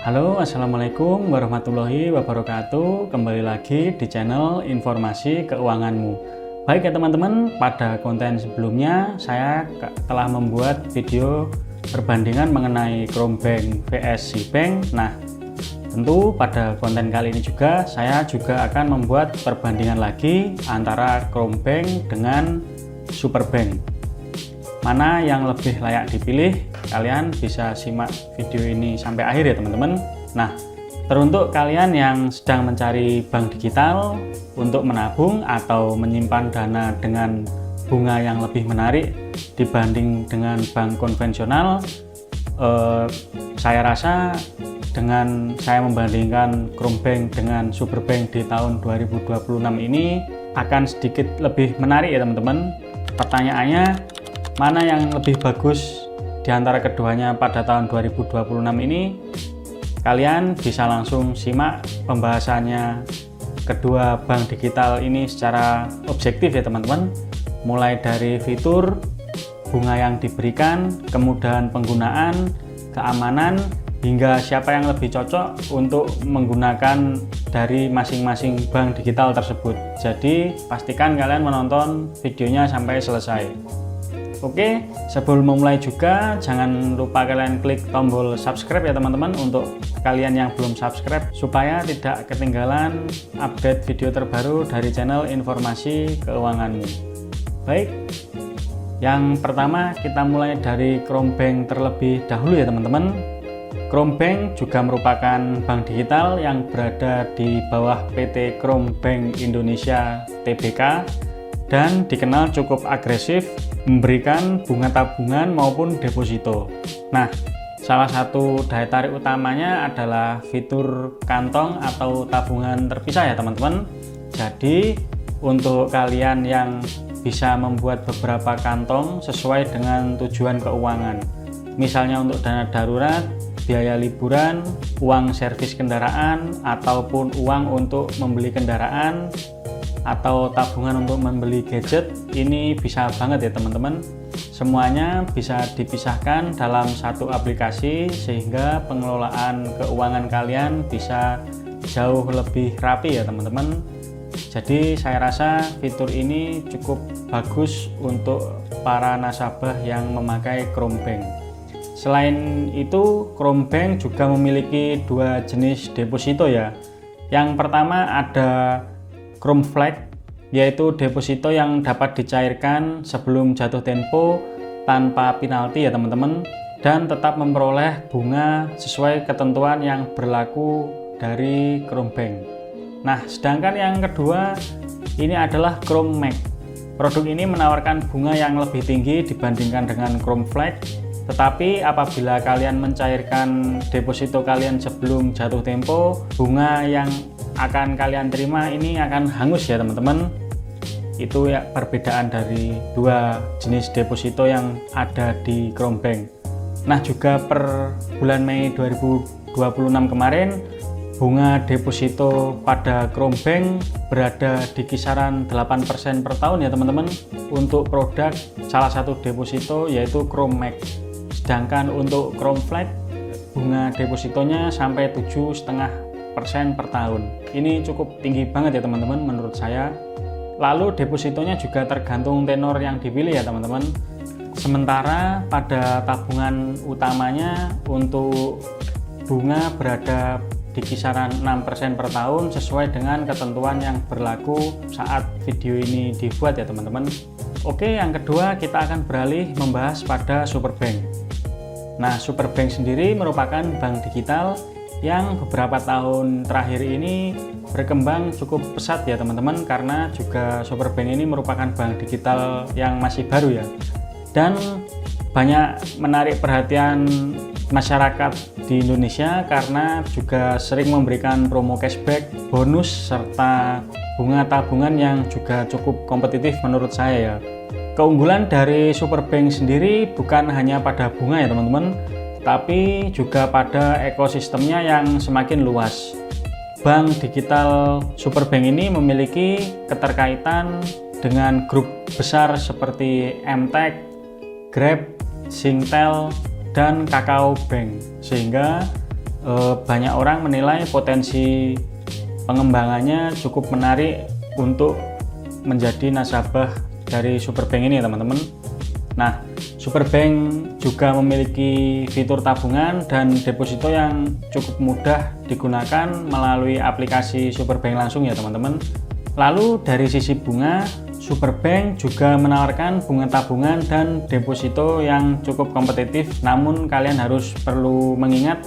Halo, Assalamualaikum warahmatullahi wabarakatuh. Kembali lagi di channel Informasi Keuanganmu. Baik ya teman-teman, pada konten sebelumnya saya telah membuat video perbandingan mengenai Krombank vs Sibank. Nah, tentu pada konten kali ini juga saya akan membuat perbandingan lagi antara Krombank dengan Superbank. Mana yang lebih layak dipilih? Kalian bisa simak video ini sampai akhir ya teman-teman. Nah, teruntuk kalian yang sedang mencari bank digital untuk menabung atau menyimpan dana dengan bunga yang lebih menarik dibanding dengan bank konvensional, saya rasa dengan saya membandingkan Krombank dengan Superbank di tahun 2026 ini akan sedikit lebih menarik ya teman-teman. Pertanyaannya, mana yang lebih bagus di antara keduanya pada tahun 2026 ini? Kalian bisa langsung simak pembahasannya kedua bank digital ini secara objektif ya teman-teman. Mulai dari fitur, bunga yang diberikan, kemudahan penggunaan, keamanan, hingga siapa yang lebih cocok untuk menggunakan dari masing-masing bank digital tersebut. Jadi pastikan kalian menonton videonya sampai selesai. Oke, sebelum memulai juga jangan lupa kalian klik tombol subscribe ya teman-teman untuk kalian yang belum subscribe supaya tidak ketinggalan update video terbaru dari channel Informasi Keuanganmu. Baik, yang pertama kita mulai dari Krombank terlebih dahulu ya teman-teman. Krombank juga merupakan bank digital yang berada di bawah PT Krombank Indonesia Tbk dan dikenal cukup agresif memberikan bunga tabungan maupun deposito. Nah, salah satu daya tarik utamanya adalah fitur kantong atau tabungan terpisah ya teman-teman. Jadi untuk kalian yang bisa membuat beberapa kantong sesuai dengan tujuan keuangan, misalnya untuk dana darurat, biaya liburan, uang servis kendaraan, ataupun uang untuk membeli kendaraan, atau tabungan untuk membeli gadget, ini bisa banget ya teman-teman. Semuanya bisa dipisahkan dalam satu aplikasi sehingga pengelolaan keuangan kalian bisa jauh lebih rapi ya teman-teman. Jadi saya rasa fitur ini cukup bagus untuk para nasabah yang memakai Krombank. Selain itu, Krombank juga memiliki dua jenis deposito ya. Yang pertama ada Kromflex, yaitu deposito yang dapat dicairkan sebelum jatuh tempo tanpa penalti ya teman-teman, dan tetap memperoleh bunga sesuai ketentuan yang berlaku dari Krombank. Nah, sedangkan yang kedua ini adalah Krommax. Produk ini menawarkan bunga yang lebih tinggi dibandingkan dengan Kromflex, tetapi apabila kalian mencairkan deposito kalian sebelum jatuh tempo, bunga yang akan kalian terima ini akan hangus ya teman-teman. Itu ya perbedaan dari dua jenis deposito yang ada di Krombank. Nah, juga per bulan Mei 2026 kemarin, bunga deposito pada Krombank berada di kisaran 8% per tahun ya teman-teman untuk produk salah satu deposito yaitu Krommax. Sedangkan untuk Kromflex, bunga depositonya sampai 7,5% per tahun. Ini cukup tinggi banget ya teman-teman menurut saya. Lalu depositonya juga tergantung tenor yang dipilih ya teman-teman. Sementara pada tabungan utamanya untuk bunga berada di kisaran 6% per tahun sesuai dengan ketentuan yang berlaku saat video ini dibuat ya teman-teman. Oke, yang kedua kita akan beralih membahas pada Superbank. Nah, Superbank sendiri merupakan bank digital yang beberapa tahun terakhir ini berkembang cukup pesat ya teman-teman, karena juga Superbank ini merupakan bank digital yang masih baru ya, dan banyak menarik perhatian masyarakat di Indonesia karena juga sering memberikan promo cashback, bonus, serta bunga tabungan yang juga cukup kompetitif menurut saya ya. Keunggulan dari Superbank sendiri bukan hanya pada bunga ya teman-teman, tapi juga pada ekosistemnya yang semakin luas. Bank digital Superbank ini memiliki keterkaitan dengan grup besar seperti Emtek, Grab, Singtel, dan Kakao Bank, sehingga banyak orang menilai potensi pengembangannya cukup menarik untuk menjadi nasabah dari Superbank ini ya teman-teman. Nah, Superbank juga memiliki fitur tabungan dan deposito yang cukup mudah digunakan melalui aplikasi Superbank langsung ya teman-teman. Lalu dari sisi bunga, Superbank juga menawarkan bunga tabungan dan deposito yang cukup kompetitif, namun kalian harus perlu mengingat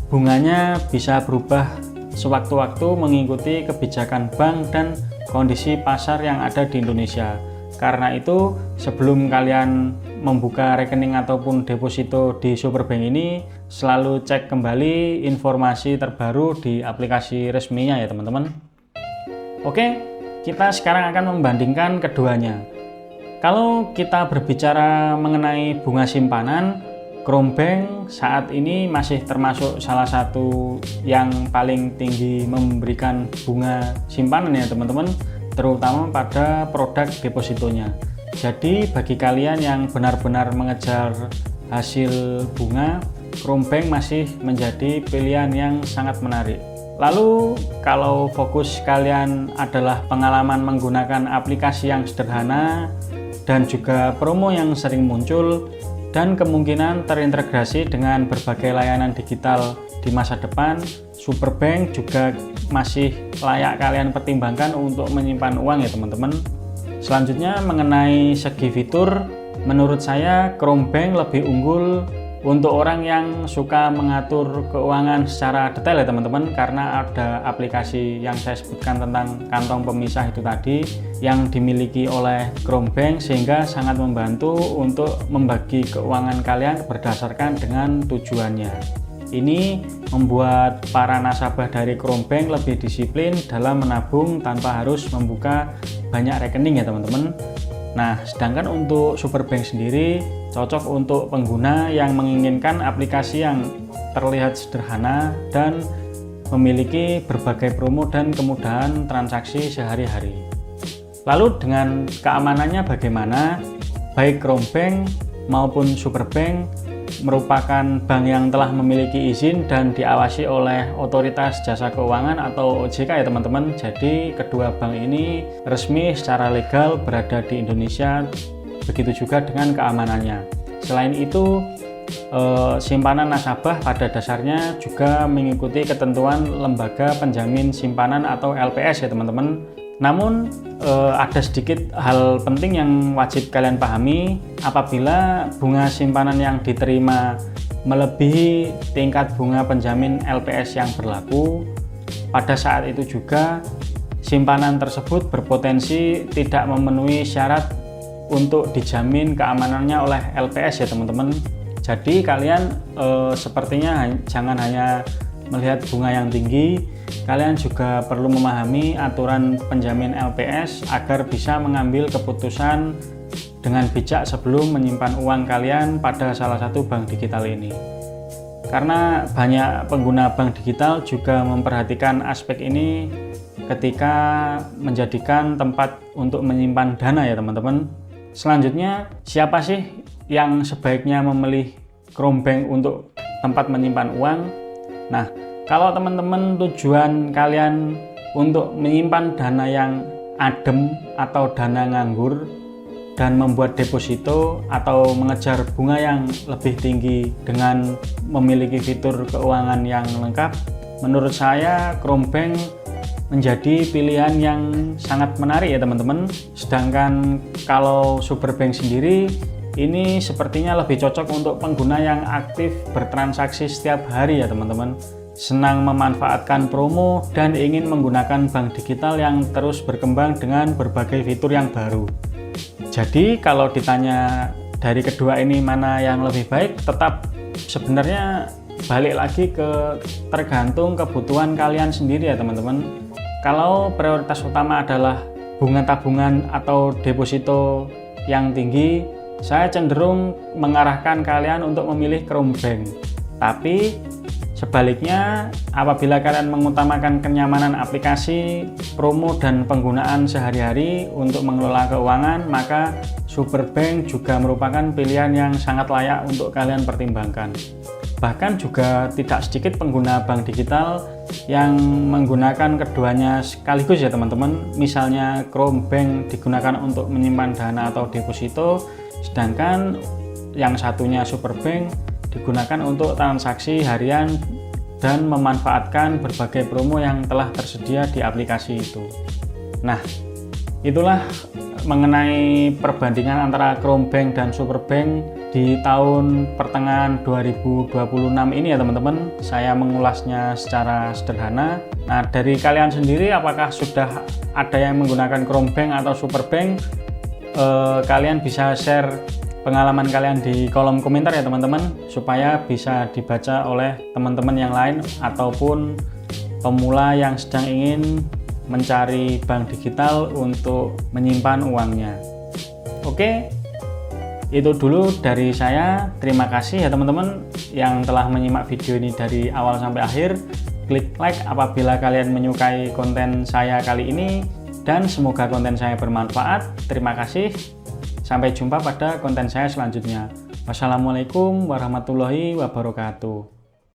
bunganya bisa berubah sewaktu-waktu mengikuti kebijakan bank dan kondisi pasar yang ada di Indonesia. Karena itu, sebelum kalian membuka rekening ataupun deposito di Superbank ini, selalu cek kembali informasi terbaru di aplikasi resminya ya teman-teman. Oke, kita sekarang akan membandingkan keduanya. Kalau kita berbicara mengenai bunga simpanan, Krombank saat ini masih termasuk salah satu yang paling tinggi memberikan bunga simpanan ya teman-teman, terutama pada produk depositonya. Jadi bagi kalian yang benar-benar mengejar hasil bunga, Krombank masih menjadi pilihan yang sangat menarik. Lalu kalau fokus kalian adalah pengalaman menggunakan aplikasi yang sederhana dan juga promo yang sering muncul dan kemungkinan terintegrasi dengan berbagai layanan digital di masa depan, Superbank juga masih layak kalian pertimbangkan untuk menyimpan uang ya teman-teman. Selanjutnya mengenai segi fitur, menurut saya Krombank lebih unggul untuk orang yang suka mengatur keuangan secara detail ya teman-teman, karena ada aplikasi yang saya sebutkan tentang kantong pemisah itu tadi yang dimiliki oleh Krombank, sehingga sangat membantu untuk membagi keuangan kalian berdasarkan dengan tujuannya. Ini membuat para nasabah dari Krombank lebih disiplin dalam menabung tanpa harus membuka banyak rekening ya teman-teman. Nah, sedangkan untuk Superbank sendiri cocok untuk pengguna yang menginginkan aplikasi yang terlihat sederhana dan memiliki berbagai promo dan kemudahan transaksi sehari-hari. Lalu dengan keamanannya bagaimana? Baik Krombank maupun Superbank merupakan bank yang telah memiliki izin dan diawasi oleh Otoritas Jasa Keuangan atau OJK ya teman-teman. Jadi kedua bank ini resmi secara legal berada di Indonesia, begitu juga dengan keamanannya. Selain itu, simpanan nasabah pada dasarnya juga mengikuti ketentuan Lembaga Penjamin Simpanan atau LPS ya teman-teman. Namun ada sedikit hal penting yang wajib kalian pahami. Apabila bunga simpanan yang diterima melebihi tingkat bunga penjamin LPS yang berlaku, pada saat itu juga simpanan tersebut berpotensi tidak memenuhi syarat untuk dijamin keamanannya oleh LPS ya teman-teman. Jadi kalian sepertinya jangan hanya melihat bunga yang tinggi, kalian juga perlu memahami aturan penjamin LPS agar bisa mengambil keputusan dengan bijak sebelum menyimpan uang kalian pada salah satu bank digital ini. Karena banyak pengguna bank digital juga memperhatikan aspek ini ketika menjadikan tempat untuk menyimpan dana ya teman-teman. Selanjutnya, siapa sih yang sebaiknya memilih Krombank untuk tempat menyimpan uang? Nah, kalau teman-teman tujuan kalian untuk menyimpan dana yang adem atau dana nganggur dan membuat deposito atau mengejar bunga yang lebih tinggi dengan memiliki fitur keuangan yang lengkap, menurut saya Krombank menjadi pilihan yang sangat menarik ya teman-teman. Sedangkan kalau Superbank sendiri, ini sepertinya lebih cocok untuk pengguna yang aktif bertransaksi setiap hari ya teman-teman, senang memanfaatkan promo dan ingin menggunakan bank digital yang terus berkembang dengan berbagai fitur yang baru. Jadi kalau ditanya dari kedua ini mana yang lebih baik, tetap sebenarnya balik lagi ke tergantung kebutuhan kalian sendiri ya teman-teman. Kalau prioritas utama adalah bunga tabungan atau deposito yang tinggi, saya cenderung mengarahkan kalian untuk memilih Krombank. Tapi sebaliknya, apabila kalian mengutamakan kenyamanan aplikasi, promo, dan penggunaan sehari-hari untuk mengelola keuangan, maka Superbank juga merupakan pilihan yang sangat layak untuk kalian pertimbangkan. Bahkan juga tidak sedikit pengguna bank digital yang menggunakan keduanya sekaligus ya teman-teman. Misalnya Chrome Bank digunakan untuk menyimpan dana atau deposito, sedangkan yang satunya Super Bank digunakan untuk transaksi harian dan memanfaatkan berbagai promo yang telah tersedia di aplikasi itu. Nah, itulah mengenai perbandingan antara Chrome Bank dan Super Bank di tahun pertengahan 2026 ini ya teman-teman. Saya mengulasnya secara sederhana. Nah, dari kalian sendiri apakah sudah ada yang menggunakan Chrome Bank atau Super Bank? Kalian bisa share pengalaman kalian di kolom komentar ya teman-teman, supaya bisa dibaca oleh teman-teman yang lain ataupun pemula yang sedang ingin mencari bank digital untuk menyimpan uangnya. Oke, itu dulu dari saya. Terima kasih ya teman-teman yang telah menyimak video ini dari awal sampai akhir. Klik like apabila kalian menyukai konten saya kali ini, dan semoga konten saya bermanfaat. Terima kasih. Sampai jumpa pada konten saya selanjutnya. Wassalamualaikum warahmatullahi wabarakatuh.